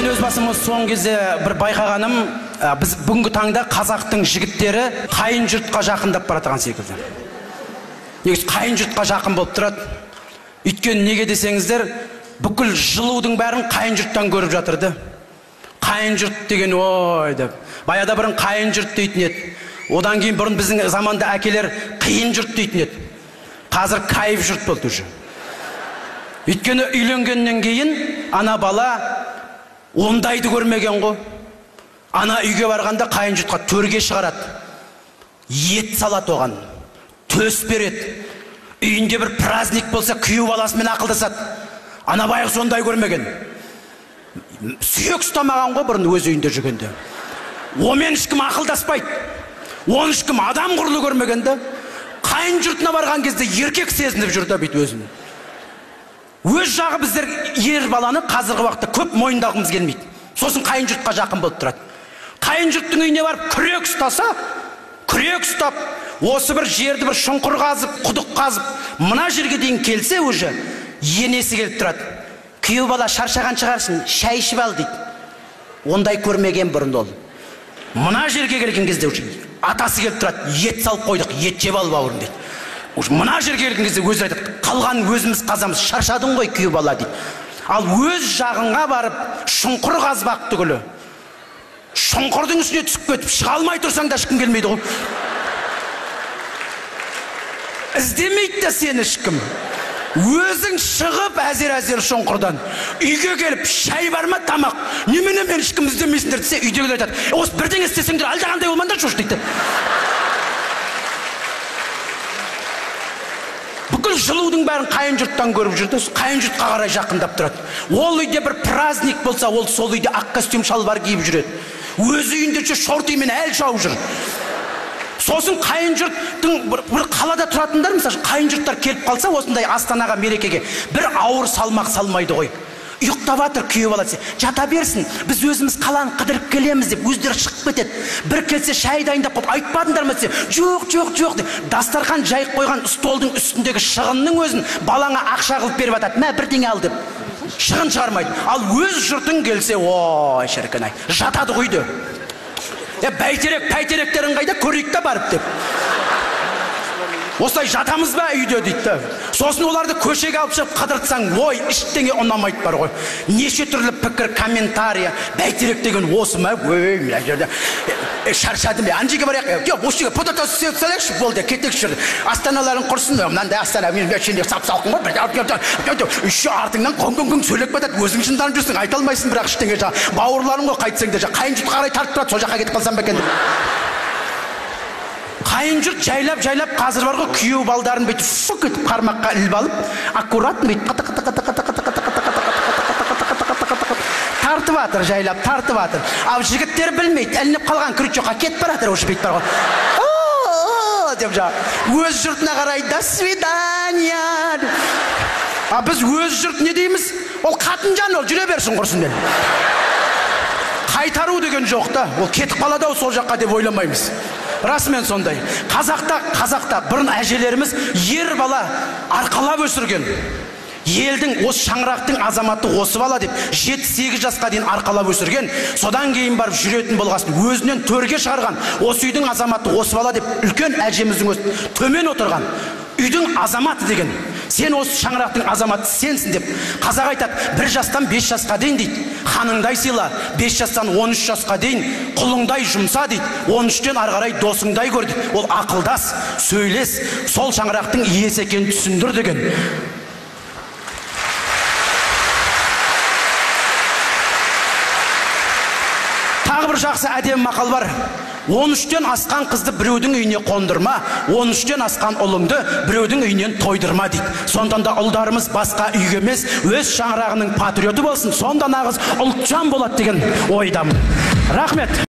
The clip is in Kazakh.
Мен өз басым соңғы кезде бір байқағаным, біз бүгінгі таңда қазақтың жігіттері қайын жұртқа жақындап баратқан секілді. Негізі қайын жұртқа жақын болып тұрады. Өйткені неге десеңіздер, бүкіл жылудың бәрін қайын жұрттан көріп жатырды. Қайын жұрт деген ой деп. Баяда бұрын қайын жұрт дейтін еді. Одан кейін бұрын біздің заманда әкелер қиын жұрт дейтін еді. Қазір кайф жұрт болды уже. Өйткені үйленгеннен кейін ана бала ондайды көрмеген ғой. Ана үйге барғанда қайын жұртқа төрге шығарады. Ет салат оған. Төс береді. Үйінде бір праздник болса күйеу баласымен ақылдасады. Ана байғы сондай көрмеген. Сүйек ұстамаған ғой бұрын өз үйінде жүргенде. Омен ешкім ақылдаспайды. Оны ешкім адам құрлы көрмегенде. Қайын жұртына барған кезде еркек сезініп жүрді бейт өзін. Өз жағы біздер ер баланы қазіргі уақытта көп мойындағымыз келмейді. Сосын қайын жұртқа жақын болып тұрады. Қайын жұрттың үйіне барып күрек ұстаса, күрек ұстап, осы бір жерді бір шұңқыр қазып, құдық қазып, мына жерге дейін келсе уже енесі келіп тұрады. Күйеу бала шаршаған шығарсың, шай ішіп ал дейді. Ондай көрмеген бұрын ол. Мына жерге келген кезде атасы келіп тұрады, ет салып қойдық, ет жеп ал бауырым дейді. Мына жерге келген кезде өзі айтады, қалған өзіміз қазамыз, шаршадың ғой күйеу бала дейді. Ал өз жағыңа барып шұңқыр қазбақ түгілі. Шұңқырдың үстіне түсіп кетіп, шыға алмай тұрсаң да ешкім келмейді ғой. Іздемейді де сені ешкім. Өзің шығып әзер-әзер шұңқырдан үйге келіп, шай бар ма, тамақ? Немене мен ешкім іздемейсіңдер десе, үйдегілер айтады, осы бірдеңе істесеңдер әлдеқандай болмаңдар шош дейді. Бүкіл жылудың бәрін қайын жұрттан көріп жүрді, қайын жұртқа қарай жақындап тұрады. Ол үйде бір праздник болса, ол сол үйде ақ костюм шалбар киіп жүреді. Өз үйінде шортимен әл шауып жүр. Сосын қайын жұрттың бір қалада тұратындар, мысалы, қайын жұрттар келіп қалса, осындай Астанаға мерекеге бір ауыр салмақ салмайды ғой. Ұйықтап жатыр күйеу бала десе, жата берсін, біз өзіміз қаланы қыдырып келеміз деп өздері шығып кетеді. Бір келсе шай дайындап қойып, айтпадыңдар ма десе, жоқ деп. Дастархан жайып қойған столдың үстіндегі шығынның өзін балаңа ақша қылып беріп жатады. Мә бірдеңе ал деп. Шығын шығармайды. Ал өз жұртың келсе, ой шіркін-ай, жатады қойды. Бәйтеректерін қайда көрейік та барып деп. Осылай жатамыз ба үйде дейді. Сосын оларды көшеге алып шығып қыдыртсаң, ой, іштеңе ұнамайды бар ғой. Неше түрлі пікір, комментария, бәйтерек деген осы ма? Ой, мына жерде шаршадым. Ана жерге барайық. Жоқ, осы жерге потатос сеуіп салайықшы, болды, кетейікші жүр. Астаналарын құрсын, мынандай Астана, мен ішінде сап-салқын ғой. Үші артыңнан қоң-қоң сөйлеп кетеді. Өзің шынданып жүрсің, айта алмайсың, бірақ іштеңе жаңа. Бауырларың ғой қайтсаң да, қайын жұртқа қарай тартып тұрады, сол жаққа кетіп қалсам ба екен деп. Қайын жұрт жайлап қазір бар ғой, күйеу балдарын бүйтіп фук етіп қармаққа іліп алып, аккуратно бүйтіп тартып жатыр, жайлап тартып жатыр. Ал жігіттер білмейді, ілініп қалған крючокқа кетіп баратыр, уже бүйтіп бар ғой. Деп өз жұртына қарай, до свидания. А біз өз жұрт не дейміз? Ол қатын жан, ол жүре берсін құрсын мен. Қайтару деген жоқ та, ол кетіп қалады сол жаққа деп ойламаймыз. Расымен сондай. Қазақта бұрын әжелеріміз ер бала арқалап өсірген. Елдің осы шаңырақтың азаматы осы бала деп 7-8 жасқа дейін арқалап өсірген. Содан кейін барып жүретін болғасын өзінен төрге шығарған. Осы үйдің азаматы осы бала деп үлкен әжеміздің өз төмен отырған. Үйдің азаматы деген. Сен осы шаңырақтың азаматы сенсің деп. Қазақ айтады, 1 жастан 5 жасқа дейін дейді. Ханыңдай сыйла, 5 жастан 13 жасқа дейін құлыңдай жұмса дейді. 13-тен ары қарай досыңдай көр дейді. Ол ақылдас, сөйлес, сол шаңырақтың иесі екенін түсіндір деген. Тағы бір жақсы әдемі мақал бар. 13-тен асқан қызды біреудің үйіне қондырма, 13-тен асқан ұлыңды біреудің үйінен тойдырма дейді. Сондан да ұлдарымыз басқа үйге емес, өз шаңырағының патриоты болсын, сонда нағыз ұлтжан болады деген ойдамын. Рахмет.